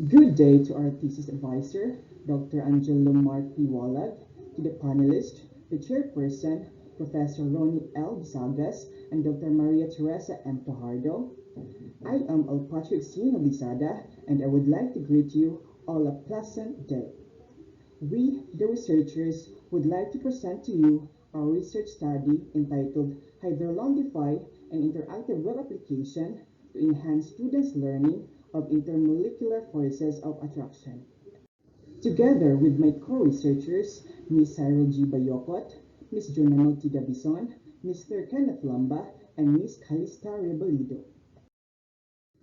Good day to our thesis advisor, Dr. Angelo Mark Walag, to the panelists, the chairperson, Professor Ronnie L. Bisagas, and Dr. Maria Teresa M. Fajardo. I am Patrick Noblezada, and I would like to greet you all a pleasant day. We, the researchers, would like to present to you our research study entitled Hydrolongify an Interactive Web Application to Enhance Students' Learning of Intermolecular Forces of Attraction. Together with my co-researchers, Ms. Cyrel Bayocot, Ms. Jonamil Davison, Mr. Kenneth Lamba, and Ms. Calista Rebollido.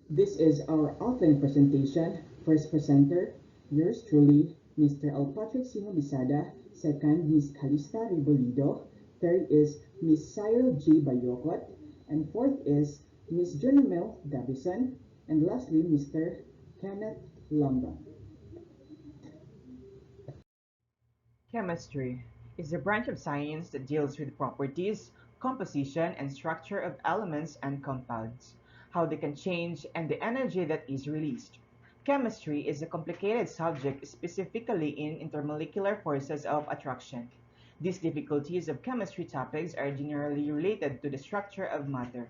This is our opening presentation. First presenter, yours truly, Mr. Patrick Noblezada. Second, Ms. Calista Rebollido. Third is Ms. Cyrel Bayocot. And fourth is Ms. Jonamil Davison. And lastly, Mr. Kenneth Lamba. Chemistry is a branch of science that deals with properties, composition, and structure of elements and compounds, how they can change, and the energy that is released. Chemistry is a complicated subject specifically in intermolecular forces of attraction. These difficulties of chemistry topics are generally related to the structure of matter.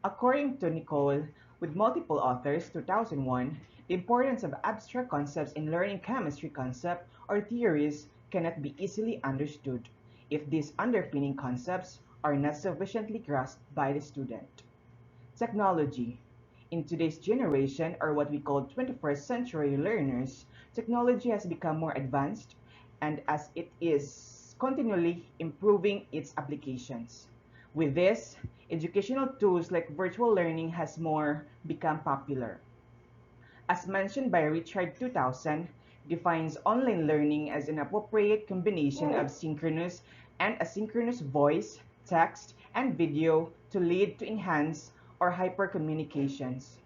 According to Nicole, with multiple authors, 2001, the importance of abstract concepts in learning chemistry concepts or theories cannot be easily understood if these underpinning concepts are not sufficiently grasped by the student. Technology. In today's generation, or what we call 21st century learners, technology has become more advanced and as it is continually improving its applications. With this, educational tools like virtual learning has more become popular. As mentioned by Richard 2000, defines online learning as an appropriate combination of synchronous and asynchronous voice, text, and video to lead to enhanced or hypercommunications.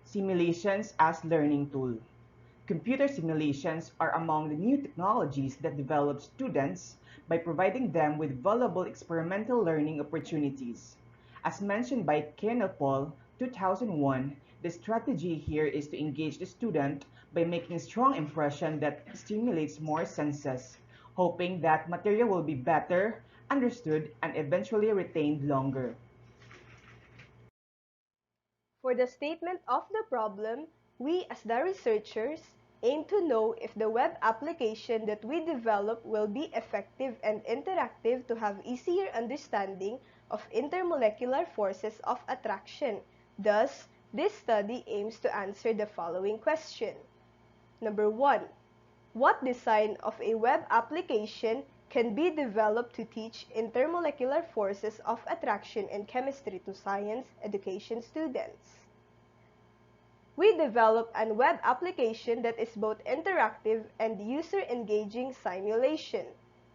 Simulations as learning tool. Computer simulations are among the new technologies that develop students by providing them with valuable experimental learning opportunities. As mentioned by Kenneth Paul, 2001, the strategy here is to engage the student by making a strong impression that stimulates more senses, hoping that material will be better understood and eventually retained longer. For the statement of the problem, we as the researchers aim to know if the web application that we develop will be effective and interactive to have easier understanding of intermolecular forces of attraction. Thus, this study aims to answer the following question. Number 1. What design of a web application can be developed to teach intermolecular forces of attraction in chemistry to science education students? We developed a web application that is both interactive and user-engaging simulation,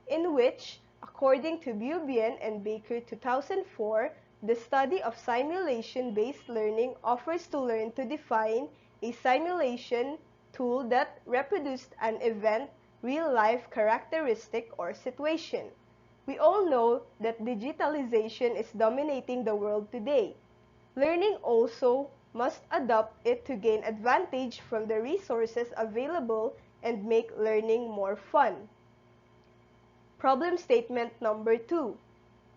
in which, according to Bubian and Baker 2004, the study of simulation-based learning offers to learn to define a simulation tool that reproduced an event, real-life characteristic, or situation. We all know that digitalization is dominating the world today. Learning also must adopt it to gain advantage from the resources available and make learning more fun. Problem statement number 2.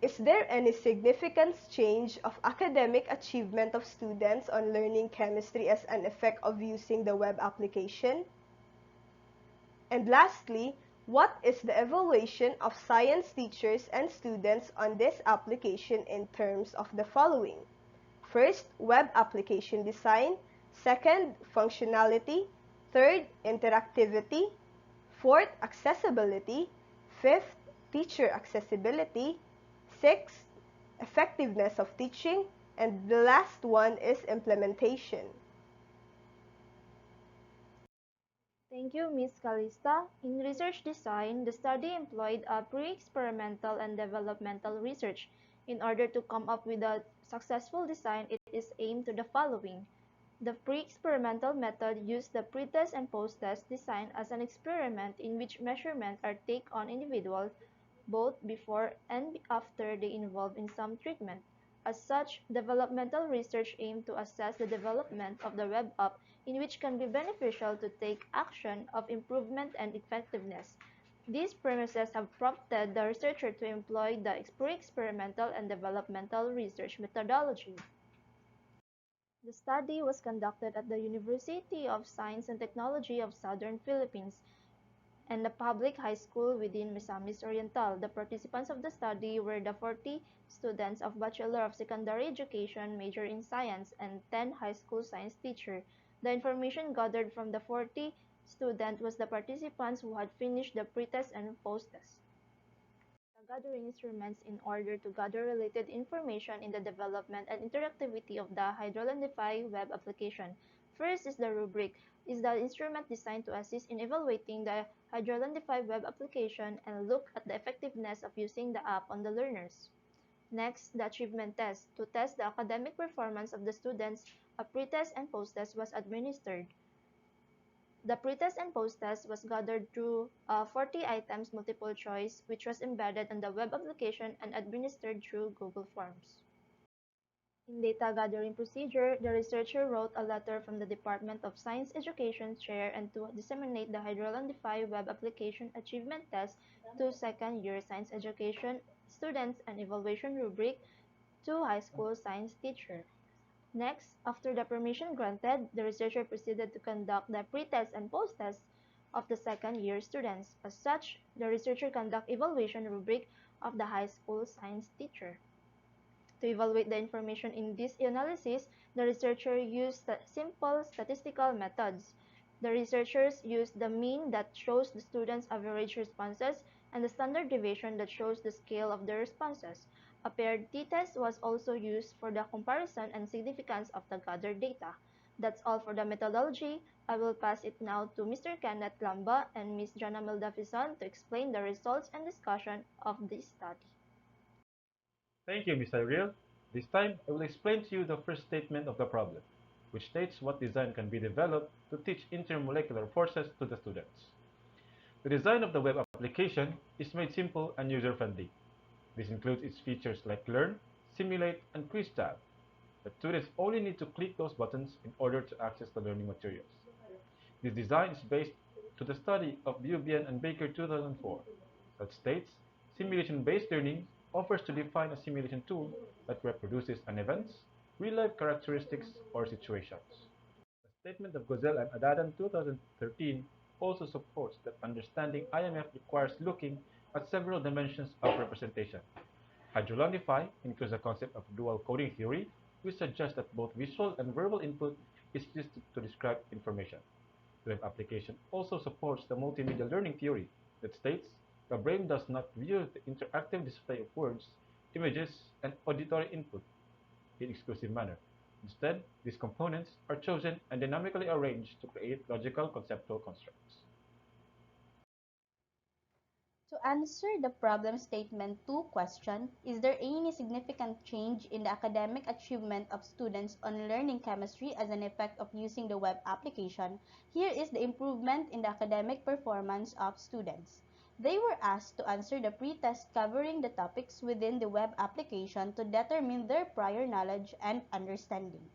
Is there any significant change of academic achievement of students on learning chemistry as an effect of using the web application? And lastly, what is the evaluation of science teachers and students on this application in terms of the following? First, web application design. Second, functionality. Third, interactivity. Fourth, accessibility. Fifth, teacher accessibility. Sixth, effectiveness of teaching. And the last one is implementation. Thank you, Ms. Calista. In research design, the study employed a pre-experimental and developmental research. In order to come up with a successful design, it is aimed to the following. The pre-experimental method used the pre-test and post-test design as an experiment in which measurements are taken on individuals both before and after they involve in some treatment. As such, developmental research aimed to assess the development of the web app in which can be beneficial to take action of improvement and effectiveness. These premises have prompted the researcher to employ the pre-experimental and developmental research methodology. The study was conducted at the University of Science and Technology of Southern Philippines and a public high school within Misamis Oriental. The participants of the study were the 40 students of Bachelor of Secondary Education major in science and 10 high school science teacher. The information gathered from the 40 students was the participants who had finished the pre-test and post-test. Gathering instruments in order to gather related information in the development and interactivity of the Hydrolendify web application. First is the rubric, is the instrument designed to assist in evaluating the Hydrolendify web application and look at the effectiveness of using the app on the learners. Next, the achievement test. To test the academic performance of the students, a pre-test and post-test was administered. The pretest and post-test was gathered through 40 items multiple choice, which was embedded in the web application and administered through Google Forms. In data gathering procedure, the researcher wrote a letter from the Department of Science Education chair and to disseminate the Hydrolendify web application achievement test to second-year science education students and evaluation rubric to high school science teacher. Next, after the permission granted, the researcher proceeded to conduct the pre-test and post-test of the second-year students. As such, the researcher conducted evaluation rubric of the high school science teacher. To evaluate the information in this analysis, the researcher used simple statistical methods. The researchers used the mean that shows the students' average responses and the standard deviation that shows the scale of their responses. A paired t-test was also used for the comparison and significance of the gathered data. That's all for the methodology. I will pass it now to Mr. Kenneth Lamba and Ms. Jonamil Davison to explain the results and discussion of this study. Thank you, Ms. Cyrel. This time, I will explain to you the first statement of the problem, which states what design can be developed to teach intermolecular forces to the students. The design of the web application is made simple and user-friendly. This includes its features like Learn, Simulate, and Quiz tab. The students only need to click those buttons in order to access the learning materials. This design is based to the study of Bubian and Baker 2004 that states simulation-based learning offers to define a simulation tool that reproduces an event's real-life characteristics or situations. The statement of Gozel and Adadan 2013 also supports that understanding IMF requires looking at several dimensions of representation. Hydrologify includes the concept of dual coding theory, which suggests that both visual and verbal input is used to describe information. The web application also supports the multimedia learning theory that states the brain does not view the interactive display of words, images, and auditory input in exclusive manner. Instead, these components are chosen and dynamically arranged to create logical conceptual constructs. To answer the problem statement 2 question, is there any significant change in the academic achievement of students on learning chemistry as an effect of using the web application? Here is the improvement in the academic performance of students. They were asked to answer the pre-test covering the topics within the web application to determine their prior knowledge and understanding.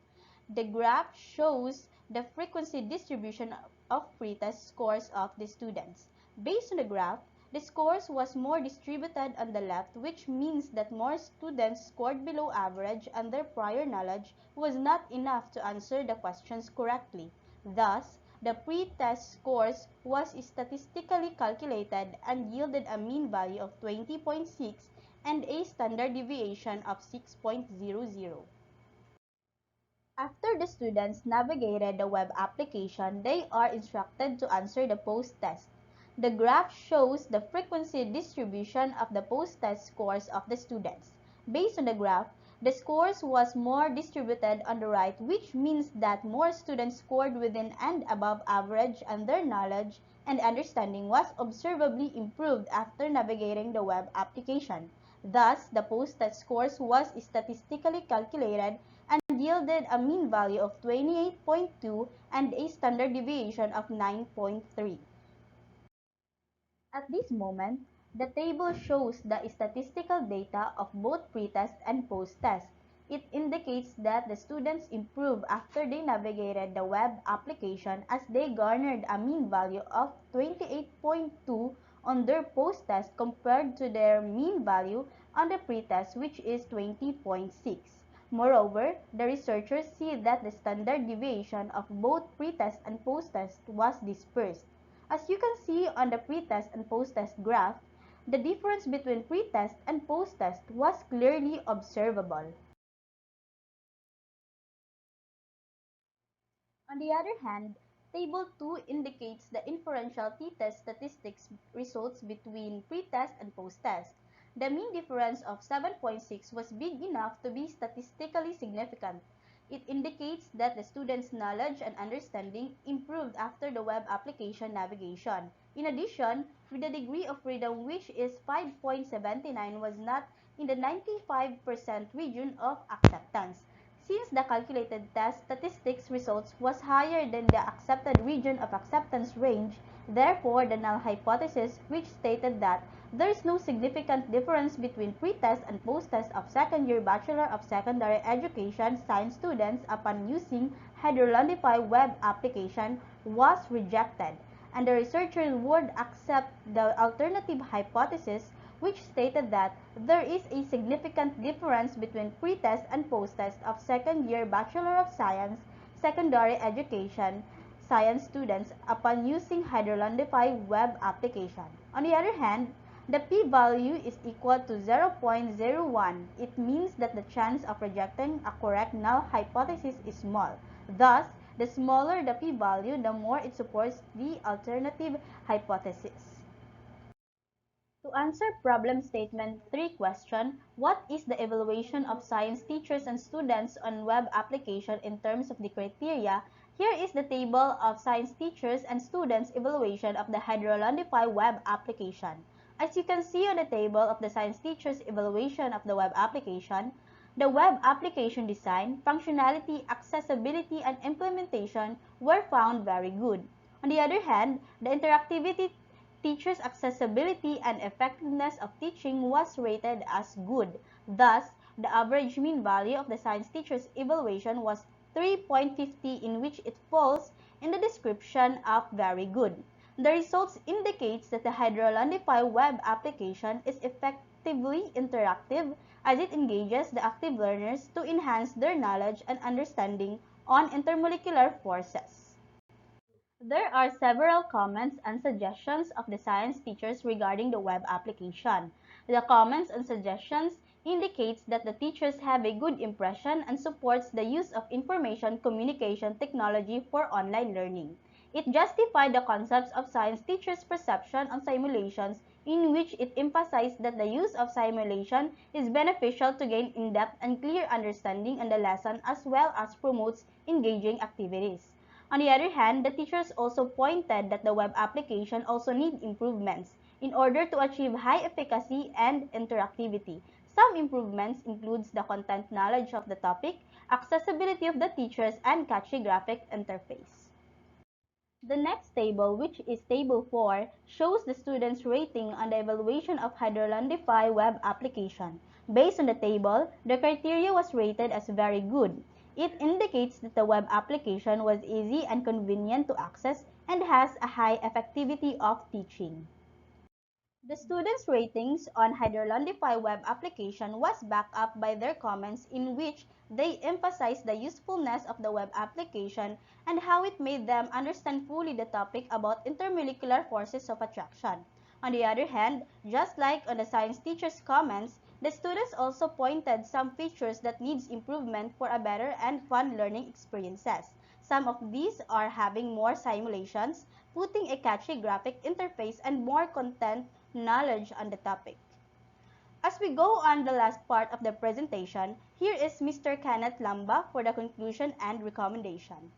The graph shows the frequency distribution of pre-test scores of the students. Based on the graph, the scores was more distributed on the left, which means that more students scored below average and their prior knowledge was not enough to answer the questions correctly. Thus, the pre-test scores was statistically calculated and yielded a mean value of 20.6 and a standard deviation of 6.00. After the students navigated the web application, they are instructed to answer the post-test. The graph shows the frequency distribution of the post-test scores of the students. Based on the graph, the scores was more distributed on the right, which means that more students scored within and above average and their knowledge and understanding was observably improved after navigating the web application. Thus, the post-test scores was statistically calculated and yielded a mean value of 28.2 and a standard deviation of 9.3. At this moment, the table shows the statistical data of both pre-test and post-test. It indicates that the students improved after they navigated the web application as they garnered a mean value of 28.2 on their post-test compared to their mean value on the pre-test, which is 20.6. Moreover, the researchers see that the standard deviation of both pre-test and post-test was dispersed. As you can see on the pre-test and post-test graph, the difference between pre-test and post-test was clearly observable. On the other hand, Table 2 indicates the inferential t-test statistics results between pre-test and post-test. The mean difference of 7.6 was big enough to be statistically significant. It indicates that the students' knowledge and understanding improved after the web application navigation. In addition, with the degree of freedom, which is 5.79, was not in the 95% region of acceptance. Since the calculated test statistics results was higher than the accepted region of acceptance range, therefore the null hypothesis, which stated that there is no significant difference between pre-test and post-test of second-year Bachelor of Secondary Education science students upon using Hydrolondify web application, was rejected, and the researchers would accept the alternative hypothesis, which stated that there is a significant difference between pre-test and post-test of second-year Bachelor of Science Secondary Education science students upon using Hydrolondify web application. On the other hand, the p-value is equal to 0.01. It means that the chance of rejecting a correct null hypothesis is small. Thus, the smaller the p-value, the more it supports the alternative hypothesis. To answer problem statement 3 question, what is the evaluation of science teachers and students on web application in terms of the criteria? Here is the table of science teachers and students evaluation of the Hydrolondify web application. As you can see on the table of the science teachers evaluation of the web application, the web application design, functionality, accessibility, and implementation were found very good. On the other hand, the interactivity, teachers' accessibility, and effectiveness of teaching was rated as good. Thus, the average mean value of the science teachers evaluation was 3.50, in which it falls in the description of very good. The results indicates that the Hydrolondify web application is effectively interactive as it engages the active learners to enhance their knowledge and understanding on intermolecular forces. There are several comments and suggestions of the science teachers regarding the web application. The comments and suggestions indicates that the teachers have a good impression and supports the use of information communication technology for online learning. It justified the concepts of science teachers' perception on simulations, in which it emphasized that the use of simulation is beneficial to gain in-depth and clear understanding on the lesson as well as promotes engaging activities. On the other hand, the teachers also pointed that the web application also need improvements in order to achieve high efficacy and interactivity. Some improvements includes the content knowledge of the topic, accessibility of the teachers, and catchy graphic interface. The next table, which is table 4, shows the students' rating on the evaluation of Hydrolondify web application. Based on the table, the criteria was rated as very good. It indicates that the web application was easy and convenient to access and has a high effectivity of teaching. The students' ratings on Hydrolondify web application was backed up by their comments, in which they emphasized the usefulness of the web application and how it made them understand fully the topic about intermolecular forces of attraction. On the other hand, just like on the science teachers' comments, the students also pointed some features that needs improvement for a better and fun learning experiences. Some of these are having more simulations, putting a catchy graphic interface, and more content knowledge on the topic. As we go on the last part of the presentation, here is Mr. Kenneth Lamba for the conclusion and recommendation.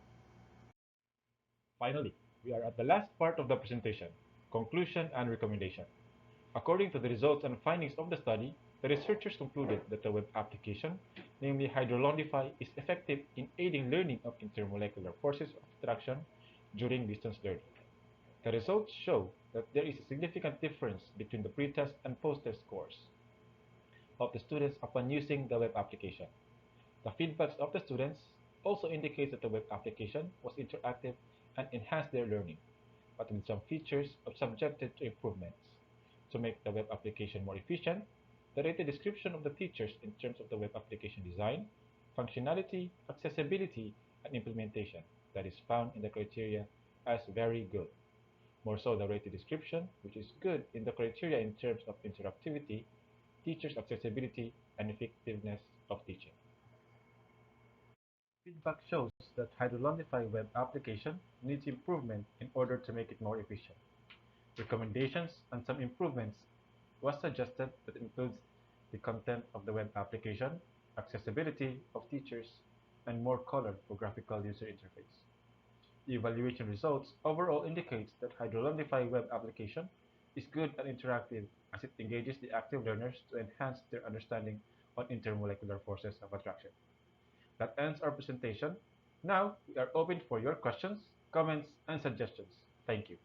Finally, we are at the last part of the presentation, conclusion and recommendation. According to the results and findings of the study, the researchers concluded that the web application, namely Hydrolondify, is effective in aiding learning of intermolecular forces of attraction during distance learning. The results show that there is a significant difference between the pre-test and post-test scores of the students upon using the web application. The feedbacks of the students also indicates that the web application was interactive and enhanced their learning, but with some features are subjected to improvements. To make the web application more efficient, the rated description of the teachers in terms of the web application design, functionality, accessibility, and implementation that is found in the criteria as very good. More so the rated description, which is good in the criteria in terms of interactivity, teachers' accessibility, and effectiveness of teaching. Feedback shows that Hydrologify web application needs improvement in order to make it more efficient. Recommendations and some improvements was suggested that includes the content of the web application, accessibility of teachers, and more color for graphical user interface. The evaluation results overall indicates that Hydrologify web application is good and interactive as it engages the active learners to enhance their understanding on intermolecular forces of attraction. That ends our presentation. Now we are open for your questions, comments, and suggestions. Thank you.